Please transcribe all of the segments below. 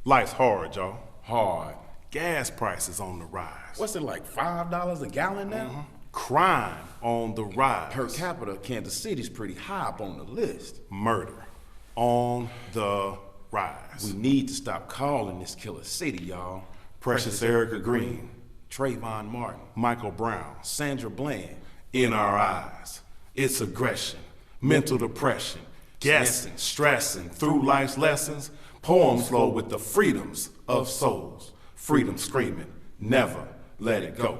Life's hard, y'all. Hard. Gas prices on the rise. What's it like, $5 a gallon now? Crime on the rise. Per capita, Kansas City's pretty high up on the list. Murder on the rise. We need to stop calling this killer city, y'all. Precious Erica Green, Trayvon Martin, Michael Brown, Sandra Bland. in our eyes. It's aggression, mental depression, guessing, stressing through life's lessons. Poems flow with the freedoms of souls. Freedom screaming, never let it go.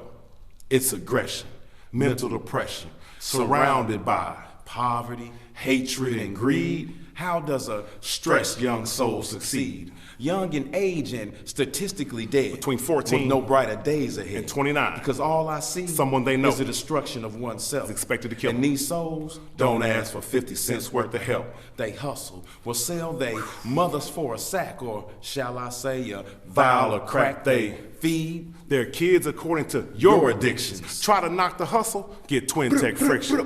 It's aggression, mental depression, surrounded by poverty, hatred, and greed. How does a stressed young soul succeed? Young in age and statistically dead. Between 14 with no brighter days ahead. and 29. Because all I see Someone they know is the destruction of oneself. is expected to kill And them. these souls Don't ask for 50 cents worth of help. They hustle, will sell they mothers for a sack, or shall I say a vial of crack they feed. Their kids according to your addictions. Try to knock the hustle, get Twin Tech friction.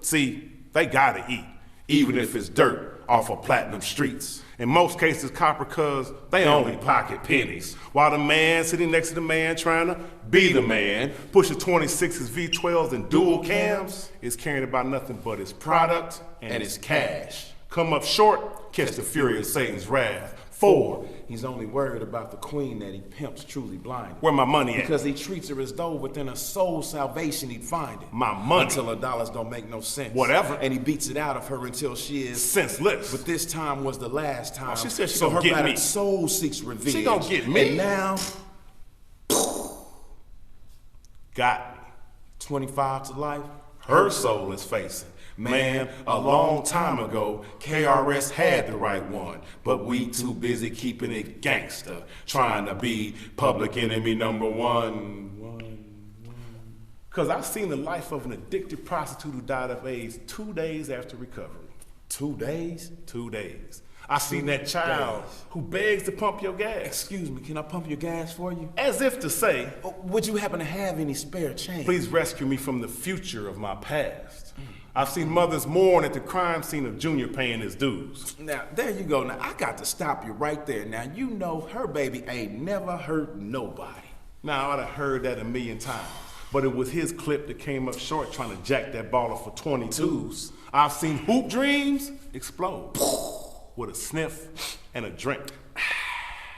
See, they gotta eat, even if it's dirt off of platinum streets. In most cases, copper cuz they only pocket pennies. While the man sitting next to the man trying to be the man, pushes 26s, V12s, and dual cams, is caring about nothing but his product and his cash. Come up short, catch the fury of Satan's wrath. 4, He's only worried about the queen that he pimps truly blinded. where my money at? Because he treats her as though within a soul salvation he'd find it. My money. Until her dollars don't make no sense. Whatever. And he beats it out of her until she is Senseless. But this time was the last time. She said she so gonna her get battered me. soul seeks revenge. She gonna get me. And now, Got me. 25 to life. Her soul is facing. Man, a long time ago, KRS had the right one, but we too busy keeping it gangster, trying to be public enemy number one. Cause I've seen the life of an addicted prostitute who died of AIDS 2 days after recovery. 2 days? 2 days. I seen that child who begs to pump your gas, Excuse me, can I pump your gas for you? as if to say, Would you happen to have any spare change? please rescue me from the future of my past. I've seen mothers mourn at the crime scene of Junior paying his dues. Now, there you go. Now, I got to stop you right there. Now, you know her baby ain't never hurt nobody. Now, I'd have heard that a million times, but it was his clip that came up short trying to jack that baller for 22s. I've seen hoop dreams explode with a sniff and a drink.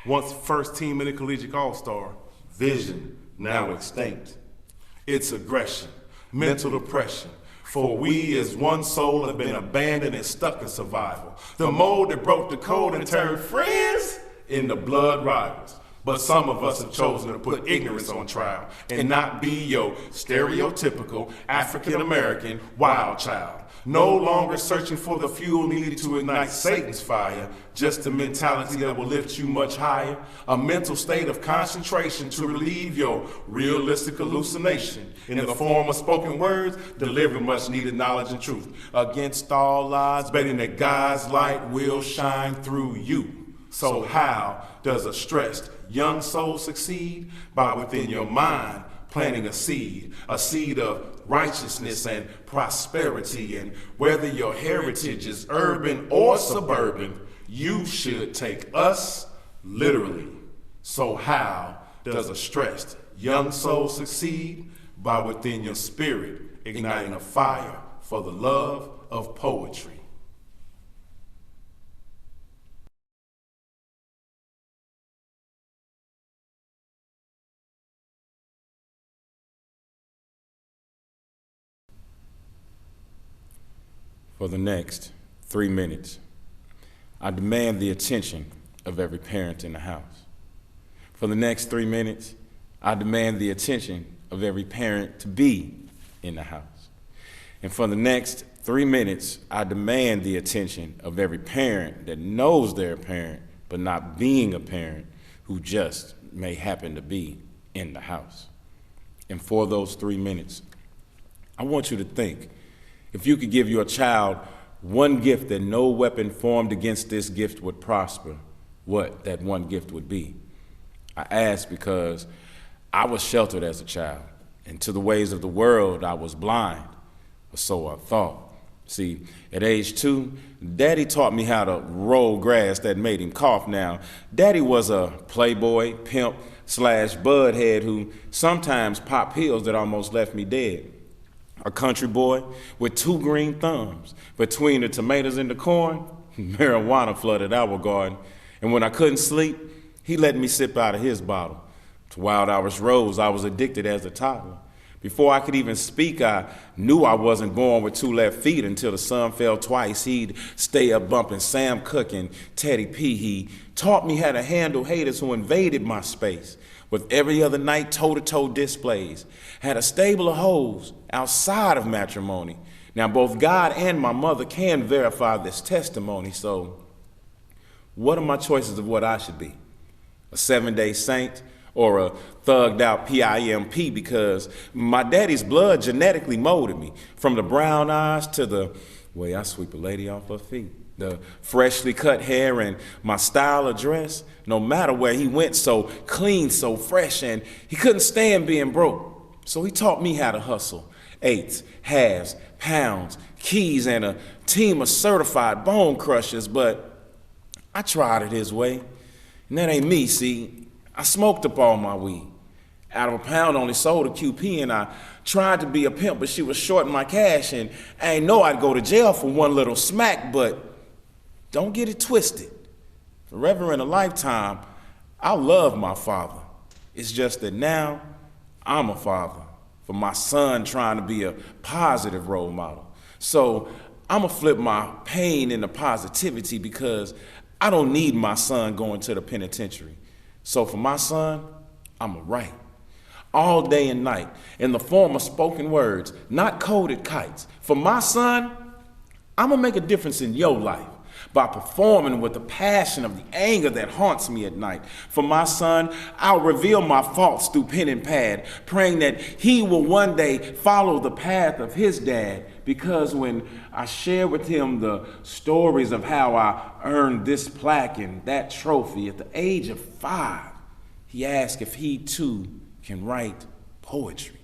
Once first team intercollegiate all-star, vision now extinct. It's aggression, mental depression, for we as one soul have been abandoned and stuck in survival. The mold that broke the code and turned friends into blood rivals. But some of us have chosen to put ignorance on trial and not be your stereotypical African-American wild child. No longer searching for the fuel needed to ignite Satan's fire, just a mentality that will lift you much higher, a mental state of concentration to relieve your realistic hallucination in the form of spoken words, delivering much needed knowledge and truth. Against all odds, betting that God's light will shine through you. So how does a stressed young soul succeed? By within your mind planting a seed of righteousness and prosperity. And whether your heritage is urban or suburban, you should take us literally. So how does a stressed young soul succeed? By within your spirit igniting a fire for the love of poetry. For the next 3 minutes, I demand the attention of every parent in the house. For the next 3 minutes, I demand the attention of every parent to be in the house. And for the next 3 minutes, I demand the attention of every parent that knows they're a parent, but not being a parent, who just may happen to be in the house. And for those 3 minutes, I want you to think, if you could give your child one gift that no weapon formed against this gift would prosper, what that one gift would be. I ask because I was sheltered as a child, and to the ways of the world I was blind, or so I thought. See, at age 2, Daddy taught me how to roll grass that made him cough. Now, Daddy was a playboy, pimp, / budhead who sometimes popped pills that almost left me dead. A country boy with 2 green thumbs. Between the tomatoes and the corn, marijuana flooded our garden. And when I couldn't sleep, he let me sip out of his bottle. To Wild Hours Rose, I was addicted as a toddler. Before I could even speak, I knew I wasn't born with 2 left feet until the sun fell twice. He'd stay up bumping Sam Cooke and Teddy P. He taught me how to handle haters who invaded my space. With every other night, toe-to-toe displays. Had a stable of hoes outside of matrimony. Now, both God and my mother can verify this testimony, so what are my choices of what I should be? A 7-day saint or a thugged out PIMP? Because my daddy's blood genetically molded me, from the brown eyes to the way I sweep a lady off her feet, the freshly cut hair and my style of dress. No matter where he went, so clean, so fresh, and he couldn't stand being broke. So he taught me how to hustle. 8s, halves, pounds, keys, and a team of certified bone crushers, but I tried it his way. And that ain't me, see. I smoked up all my weed. Out of a pound only sold a QP, and I tried to be a pimp, but she was shorting my cash, and I ain't know I'd go to jail for one little smack, but don't get it twisted. Forever in a lifetime, I love my father. It's just that now I'm a father for my son trying to be a positive role model. So I'ma flip my pain into positivity because I don't need my son going to the penitentiary. So for my son, I'ma write all day and night in the form of spoken words, not coded kites. For my son, I'ma make a difference in your life by performing with the passion of the anger that haunts me at night. For my son, I'll reveal my faults through pen and pad, praying that he will one day follow the path of his dad, because when I share with him the stories of how I earned this plaque and that trophy at the age of 5, he asks if he too can write poetry.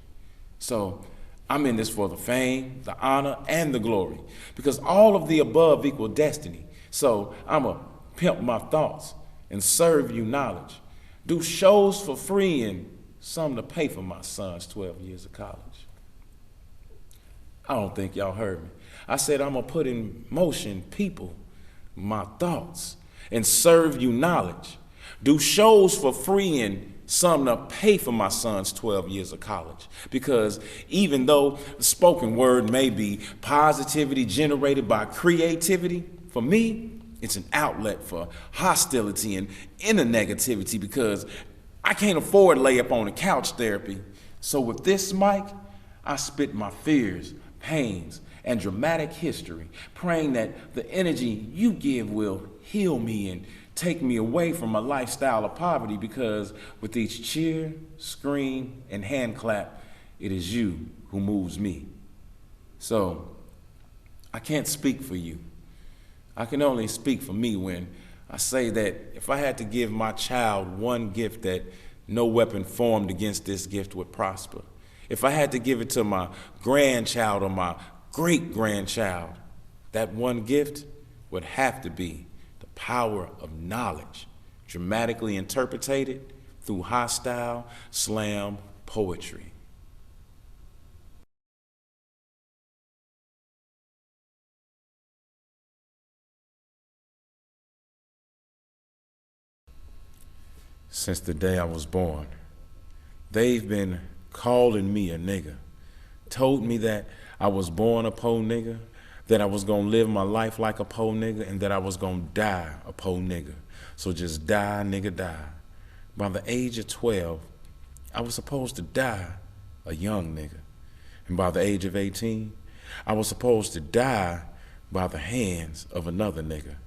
So I'm in this for the fame, the honor, and the glory, because all of the above equal destiny. So I'ma pimp my thoughts and serve you knowledge, do shows for free and some to pay for my son's 12 years of college. I don't think y'all heard me. I said I'ma put in motion people, my thoughts, and serve you knowledge, do shows for free and some to pay for my son's 12 years of college. Because even though the spoken word may be positivity generated by creativity, for me, it's an outlet for hostility and inner negativity, because I can't afford lay up on the couch therapy. So with this mic, I spit my fears, pains, and dramatic history, praying that the energy you give will heal me and take me away from a lifestyle of poverty, because with each cheer, scream, and hand clap, it is you who moves me. So I can't speak for you. I can only speak for me when I say that if I had to give my child one gift, that no weapon formed against this gift would prosper. If I had to give it to my grandchild or my great-grandchild, that one gift would have to be the power of knowledge, dramatically interpreted through hostile slam poetry. Since the day I was born, they've been calling me a nigga, told me that I was born a po' nigga, that I was gonna live my life like a po' nigga, and that I was gonna die a po' nigga. So just die, nigga, die. By the age of 12, I was supposed to die a young nigga. And by the age of 18, I was supposed to die by the hands of another nigga.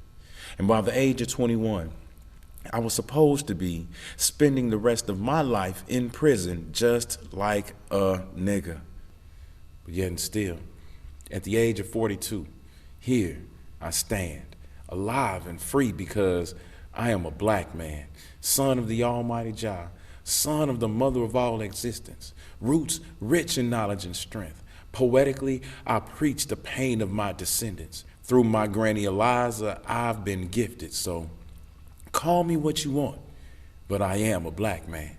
And by the age of 21, I was supposed to be spending the rest of my life in prison just like a nigga. But yet and still, at the age of 42, here I stand, alive and free, because I am a black man, son of the Almighty Jah, son of the mother of all existence, roots rich in knowledge and strength, Poetically, I preach the pain of my descendants. Through my granny Eliza, I've been gifted, so call me what you want, but I am a black man.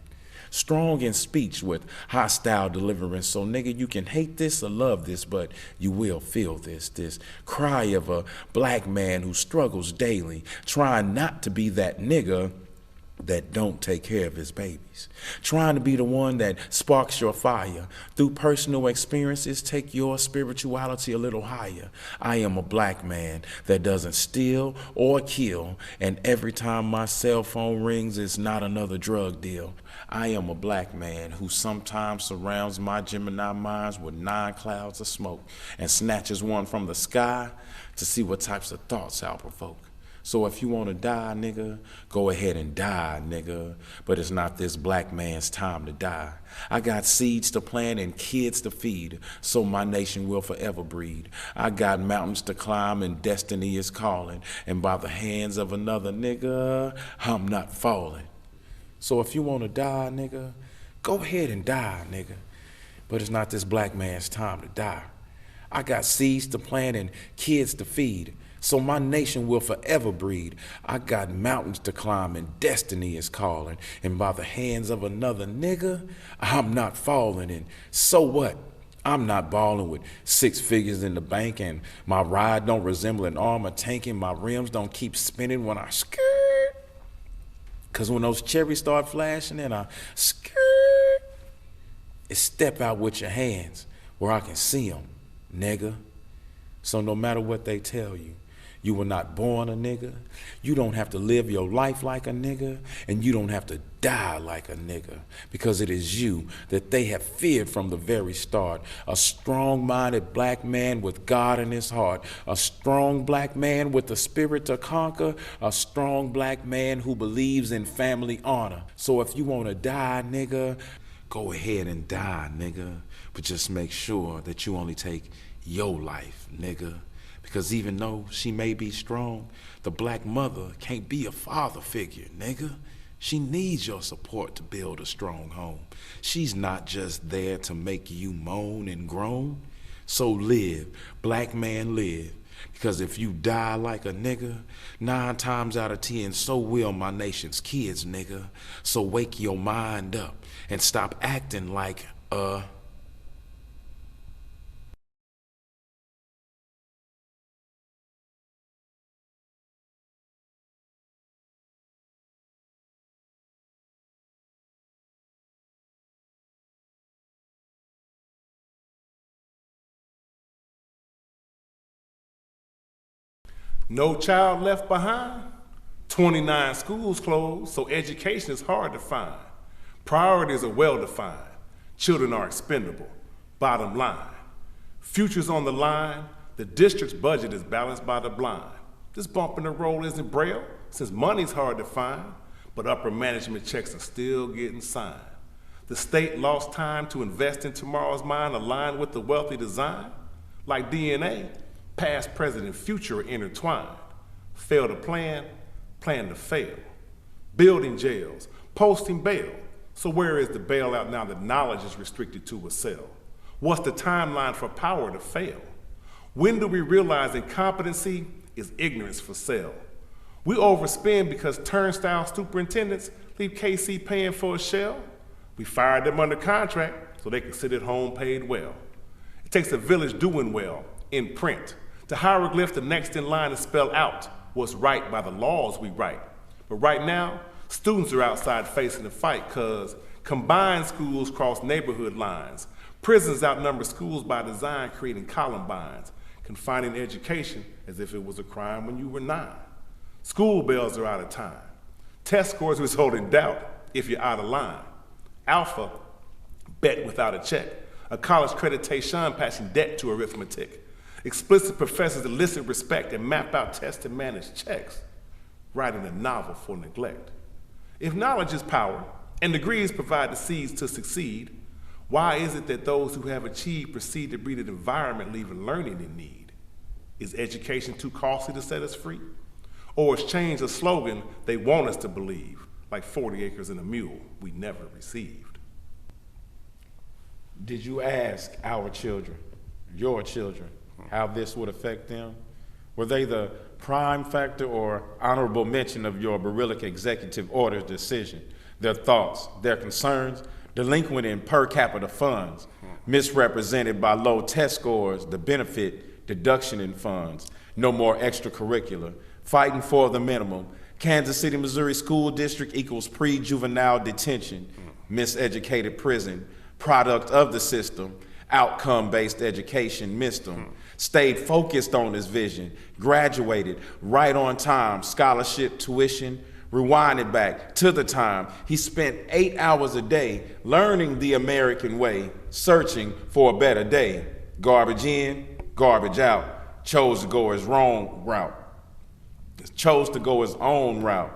Strong in speech with hostile deliverance. So nigga, you can hate this or love this, but you will feel this cry of a black man who struggles daily, trying not to be that nigga that don't take care of his babies. Trying to be the one that sparks your fire. Through personal experiences, take your spirituality a little higher. I am a black man that doesn't steal or kill, and every time my cell phone rings, it's not another drug deal. I am a black man who sometimes surrounds my Gemini minds with 9 clouds of smoke and snatches one from the sky to see what types of thoughts I'll provoke. So if you want to die, nigga, go ahead and die, nigga. But it's not this black man's time to die. I got seeds to plant and kids to feed, so my nation will forever breed. I got mountains to climb and destiny is calling, and by the hands of another nigga, I'm not falling. So if you want to die, nigga, go ahead and die, nigga. But it's not this black man's time to die. I got seeds to plant and kids to feed, so my nation will forever breed. I got mountains to climb and destiny is calling, and by the hands of another nigga, I'm not falling. And so what? I'm not balling with 6 figures in the bank, and my ride don't resemble an armor tank, and my rims don't keep spinning when I skirt. Cause when those cherries start flashing and I skirt, it's step out with your hands where I can see them, nigga. So no matter what they tell you, you were not born a nigga, you don't have to live your life like a nigga, and you don't have to die like a nigga, because it is you that they have feared from the very start. A strong-minded black man with God in his heart, a strong black man with the spirit to conquer, a strong black man who believes in family honor. So if you want to die, nigga, go ahead and die, nigga, but just make sure that you only take your life, nigga. Because even though she may be strong, the black mother can't be a father figure, nigga. She needs your support to build a strong home. She's not just there to make you moan and groan. So live, black man, live. Because if you die like a nigga, 9 times out of 10, so will my nation's kids, nigga. So wake your mind up and stop acting like No child left behind. 29 schools closed, so education is hard to find. Priorities are well-defined. Children are expendable. Bottom line. Futures on the line. The district's budget is balanced by the blind. This bump in the road isn't braille, since money's hard to find, but upper management checks are still getting signed. The state lost time to invest in tomorrow's mind aligned with the wealthy design. Like DNA, past, present, and future are intertwined. Fail to plan, plan to fail. Building jails, posting bail. So where is the bailout now that knowledge is restricted to a cell? What's the timeline for power to fail? When do we realize incompetency is ignorance for sale? We overspend because turnstile superintendents leave KC paying for a shell. We fired them under contract so they could sit at home paid well. It takes a village doing well in print to hieroglyph the next in line and spell out what's right by the laws we write. But right now, students are outside facing the fight because combined schools cross neighborhood lines. Prisons outnumber schools by design, creating columbines, confining education as if it was a crime when you were 9. School bells are out of time. Test scores result in doubt if you're out of line. Alpha, bet without a check. A college accreditation passing debt to arithmetic. Explicit professors elicit respect and map out tests and manage checks. Writing a novel for neglect. If knowledge is power and degrees provide the seeds to succeed, why is it that those who have achieved proceed to breed an environment leaving learning in need? Is education too costly to set us free? Or is change a slogan they want us to believe, like 40 acres and a mule we never received? Did you ask our children your children, how this would affect them? Were they the prime factor or honorable mention of your Barillic executive order decision? Their thoughts, their concerns, delinquent in per capita funds, misrepresented by low test scores, the benefit deduction in funds, no more extracurricular, fighting for the minimum. Kansas City, Missouri School District equals pre-juvenile detention, miseducated prison, product of the system, outcome-based education, missed them. Stayed focused on his vision, graduated right on time, scholarship, tuition, rewinded back to the time he spent 8 hours a day learning the American way, searching for a better day. Garbage in, garbage out, chose to go his wrong route. Chose to go his own route.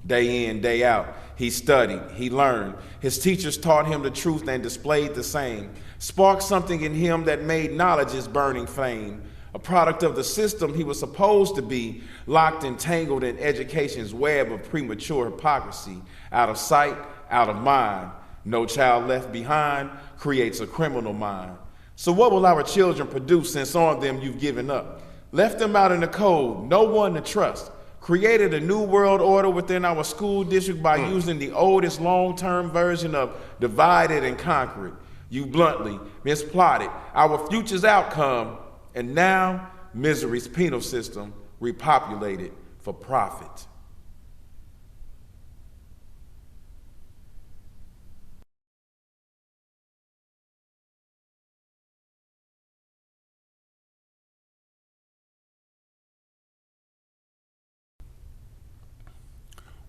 Day in, day out, he studied, he learned. His teachers taught him the truth and displayed the same. Sparked something in him that made knowledge his burning flame. A product of the system he was supposed to be, locked and tangled in education's web of premature hypocrisy. Out of sight, out of mind. No child left behind creates a criminal mind. So what will our children produce since on them you've given up? Left them out in the cold, no one to trust. Created a new world order within our school district by using the oldest long-term version of divided and conquered. You bluntly misplotted our future's outcome, and now misery's penal system repopulated for profit.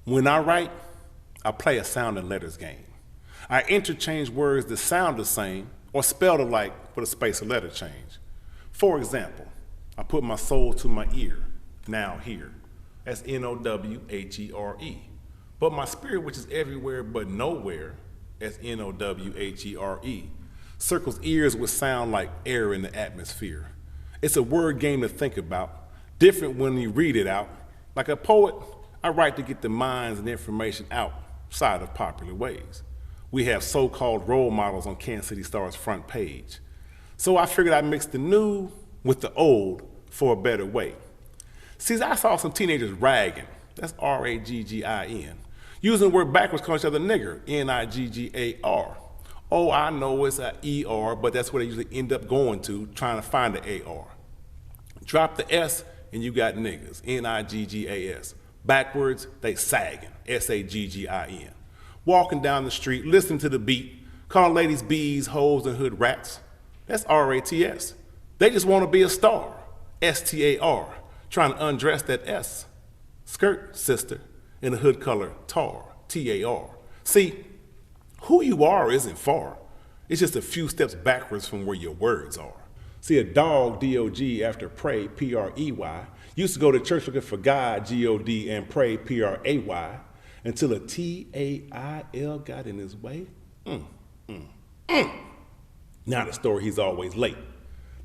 When I write, I play a sound and letters game. I interchange words that sound the same or spell alike with a space or letter change. For example, I put my soul to my ear, now here. That's N-O-W-H-E-R-E. But my spirit, which is everywhere but nowhere, that's N-O-W-H-E-R-E, circles ears with sound like air in the atmosphere. It's a word game to think about, different when you read it out. Like a poet, I write to get the minds and information outside of popular ways. We have so-called role models on Kansas City Star's front page. So I figured I'd mix the new with the old for a better way. See, I saw some teenagers ragging, that's R-A-G-G-I-N, using the word backwards calling each other nigger, N-I-G-G-A-R. Oh, I know it's a E-R, but that's where they usually end up going to, trying to find the A-R. Drop the S and you got niggas, N-I-G-G-A-S. Backwards, they sagging, S-A-G-G-I-N. Walking down the street, listening to the beat, calling ladies bees, hoes, and hood rats. That's R-A-T-S. They just want to be a star, S-T-A-R, trying to undress that S. Skirt, sister, in the hood color, tar, T-A-R. See, who you are isn't far. It's just a few steps backwards from where your words are. See, a dog, D-O-G, after pray, P-R-E-Y, used to go to church looking for God, G-O-D, and pray, P-R-A-Y, until a T-A-I-L got in his way. Now the story, he's always late.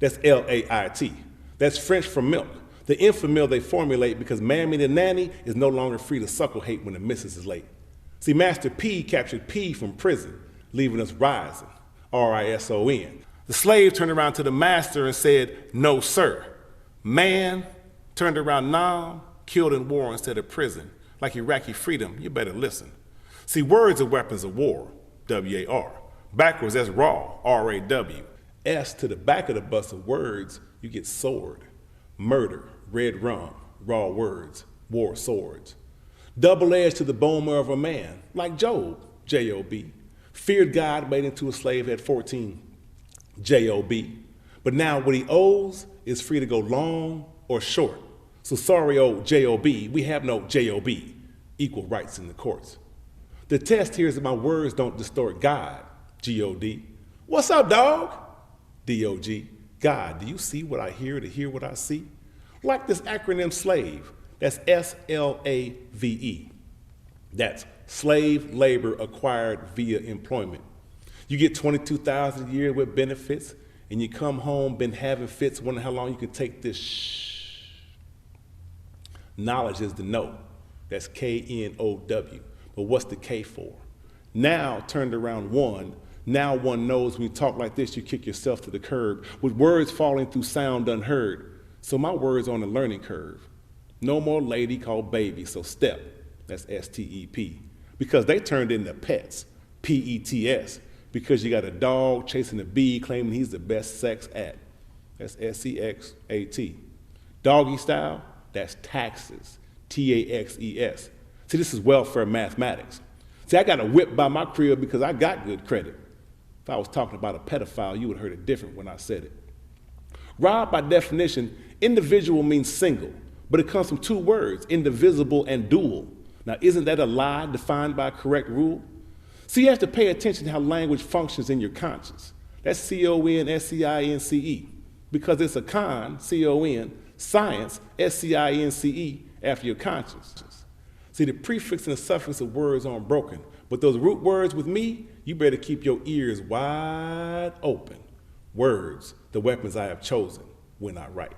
That's L-A-I-T. That's French for milk. The infant meal they formulate because Mammy the nanny is no longer free to suckle hate when the missus is late. See, Master P captured P from prison, leaving us rising, R-I-S-O-N. The slave turned around to the master and said, no, sir. Man turned around now, killed in war instead of prison. Like Iraqi freedom, you better listen. See, words are weapons of war, W-A-R. Backwards, that's raw, R-A-W. S to the back of the bus of words, you get sword. Murder, red rum, raw words, war swords. Double edge to the bone marrow of a man, like Job, J-O-B. Feared God, made into a slave at 14, J-O-B. But now what he owes is free to go long or short. So sorry, old J-O-B, we have no J-O-B, equal rights in the courts. The test here is that my words don't distort God, G-O-D. What's up, dog? D-O-G. God, do you see what I hear to hear what I see? Like this acronym SLAVE, that's S-L-A-V-E. That's slave labor acquired via employment. You get $22,000 a year with benefits, and you come home, been having fits, wondering how long you can take this shh. Knowledge is the know. That's K-N-O-W. But what's the K for? Now turned around one, Now one knows when you talk like this, you kick yourself to the curb, with words falling through sound unheard. So my words on the learning curve. No more lady called baby, so step, that's S-T-E-P. Because they turned into pets, P-E-T-S. Because you got a dog chasing a bee claiming he's the best sex at, that's S-E-X-A-T. Doggy style, that's taxes, T-A-X-E-S. See, this is welfare mathematics. See, I got a whip by my crib because I got good credit. If I was talking about a pedophile, you would have heard it different when I said it. Rob, by definition, individual means single, but it comes from two words, indivisible and dual. Now, isn't that a lie defined by a correct rule? So you have to pay attention to how language functions in your conscience. That's C-O-N-S-C-I-N-C-E, because it's a con, C-O-N, science, S-C-I-N-C-E, after your conscience. See, the prefix and the suffix of words aren't broken, but those root words with me, you better keep your ears wide open. Words, the weapons I have chosen when I write.